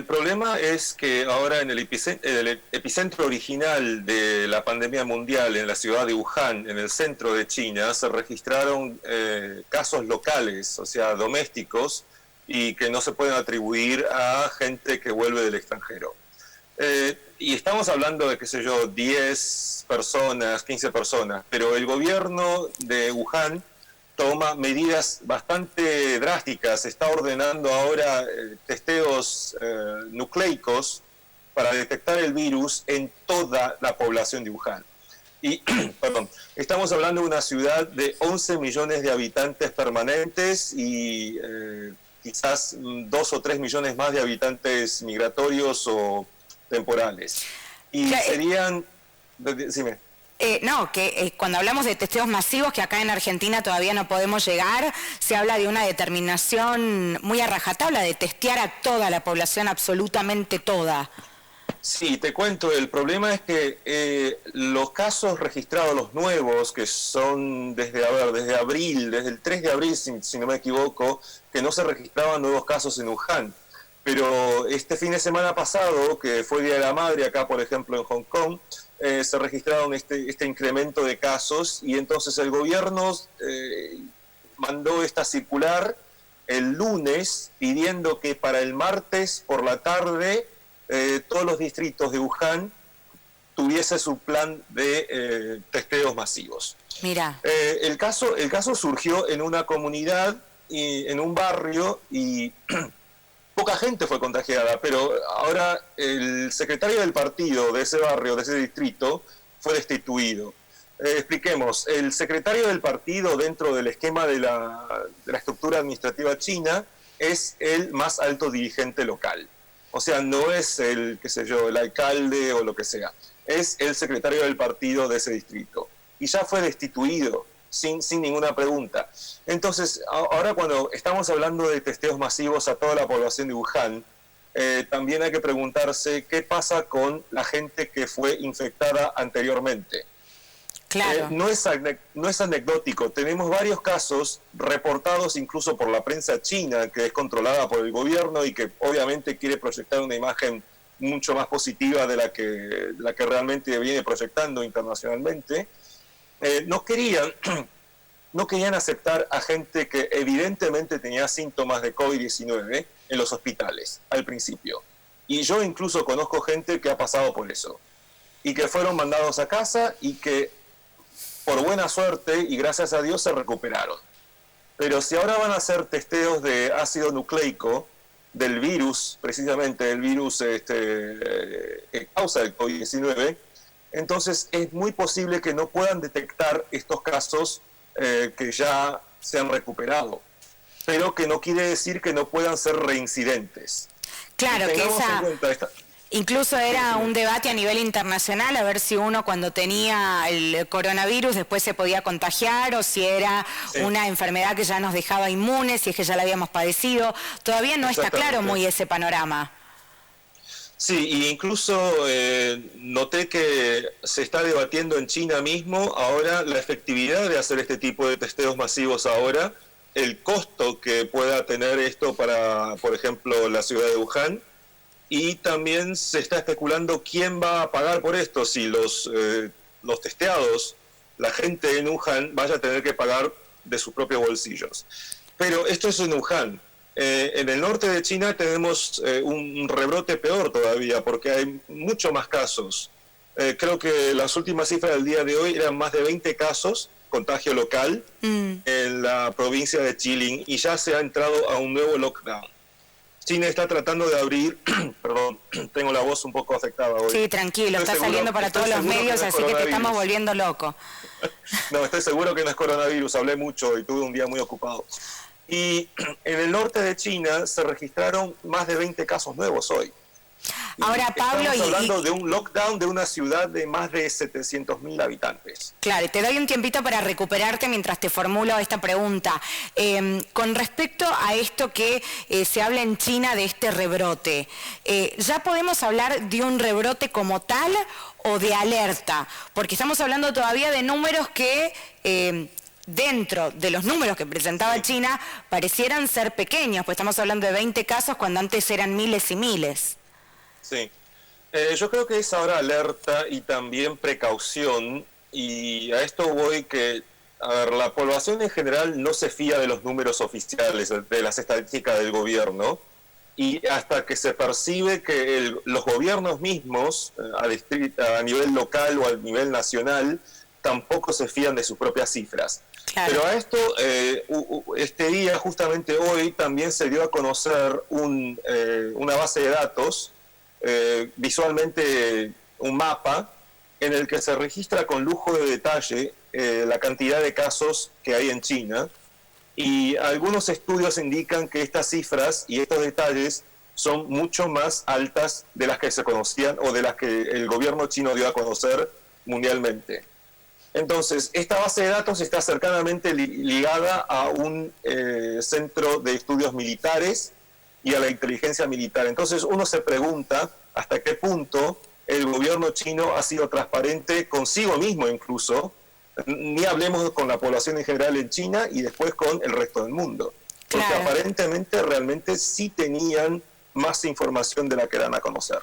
El problema es que ahora en el epicentro original de la pandemia mundial, en la ciudad de Wuhan, en el centro de China, se registraron casos locales, o sea, domésticos, y que no se pueden atribuir a gente que vuelve del extranjero. Y estamos hablando de, qué sé yo, 10 personas, 15 personas, pero el gobierno de Wuhan toma medidas bastante drásticas, está ordenando ahora testeos nucleicos para detectar el virus en toda la población de Wuhan. Y, perdón, estamos hablando de una ciudad de 11 millones de habitantes permanentes y quizás 2 o 3 millones más de habitantes migratorios o temporales. Y serían... Decime. Cuando hablamos de testeos masivos, que acá en Argentina todavía no podemos llegar, se habla de una determinación muy a rajatabla de testear a toda la población, absolutamente toda. Sí, te cuento, el problema es que los casos registrados, los nuevos, que son desde abril, desde el 3 de abril, si no me equivoco, que no se registraban nuevos casos en Wuhan. Pero este fin de semana pasado, que fue Día de la Madre acá, por ejemplo, en Hong Kong, se registraron este incremento de casos y entonces el gobierno mandó esta circular el lunes pidiendo que para el martes por la tarde todos los distritos de Wuhan tuviese su plan de testeos masivos. Mira. El caso surgió en una comunidad, en un barrio, y poca gente fue contagiada, pero ahora el secretario del partido de ese barrio, de ese distrito, fue destituido. Expliquemos, el secretario del partido dentro del esquema de la estructura administrativa china es el más alto dirigente local. O sea, no es el, qué sé yo, el alcalde o lo que sea, es el secretario del partido de ese distrito. Y ya fue destituido, sin ninguna pregunta. Entonces, ahora cuando estamos hablando de testeos masivos a toda la población de Wuhan, también hay que preguntarse qué pasa con la gente que fue infectada anteriormente. Claro. No es anecdótico, tenemos varios casos reportados incluso por la prensa china, que es controlada por el gobierno y que obviamente quiere proyectar una imagen mucho más positiva de la que realmente viene proyectando internacionalmente. No querían aceptar a gente que evidentemente tenía síntomas de COVID-19 en los hospitales al principio. Y yo incluso conozco gente que ha pasado por eso y que fueron mandados a casa y que por buena suerte y gracias a Dios se recuperaron. Pero si ahora van a hacer testeos de ácido nucleico del virus, precisamente del virus que causa el COVID-19, entonces es muy posible que no puedan detectar estos casos que ya se han recuperado, pero que no quiere decir que no puedan ser reincidentes. Claro, que incluso era un debate a nivel internacional a ver si uno cuando tenía el coronavirus después se podía contagiar o si era una enfermedad que ya nos dejaba inmunes, si es que ya la habíamos padecido. Todavía no está claro muy ese panorama. Sí, e incluso noté que se está debatiendo en China mismo ahora la efectividad de hacer este tipo de testeos masivos ahora, el costo que pueda tener esto para, por ejemplo, la ciudad de Wuhan, y también se está especulando quién va a pagar por esto, si los testeados, la gente en Wuhan vaya a tener que pagar de sus propios bolsillos. Pero esto es en Wuhan. En el norte de China tenemos un rebrote peor todavía, porque hay mucho más casos. Creo que las últimas cifras del día de hoy eran más de 20 casos, contagio local, en la provincia de Jilin, y ya se ha entrado a un nuevo lockdown. China está tratando de abrir, perdón, tengo la voz un poco afectada hoy. Sí, tranquilo, está saliendo para todos los medios, así que te estamos volviendo loco. No, estoy seguro que no es coronavirus, hablé mucho y tuve un día muy ocupado. Y en el norte de China se registraron más de 20 casos nuevos hoy. Ahora, Pablo, estamos hablando de un lockdown de una ciudad de más de 700.000 habitantes. Claro, te doy un tiempito para recuperarte mientras te formulo esta pregunta. Con respecto a esto que se habla en China de este rebrote, ¿ya podemos hablar de un rebrote como tal o de alerta? Porque estamos hablando todavía de números que dentro de los números que presentaba China, parecieran ser pequeños, pues estamos hablando de 20 casos cuando antes eran miles y miles. Sí. Yo creo que es ahora alerta y también precaución, y a esto voy que, a ver, la población en general no se fía de los números oficiales, de las estadísticas del gobierno, y hasta que se percibe que los gobiernos mismos, a nivel local o a nivel nacional, tampoco se fían de sus propias cifras. Claro. Pero a esto, este día, justamente hoy, también se dio a conocer una base de datos, visualmente un mapa, en el que se registra con lujo de detalle la cantidad de casos que hay en China, y algunos estudios indican que estas cifras y estos detalles son mucho más altas de las que se conocían o de las que el gobierno chino dio a conocer mundialmente. Entonces, esta base de datos está cercanamente ligada a un centro de estudios militares y a la inteligencia militar. Entonces, uno se pregunta hasta qué punto el gobierno chino ha sido transparente consigo mismo incluso, ni hablemos con la población en general en China y después con el resto del mundo. Porque aparentemente realmente sí tenían más información de la que dan a conocer.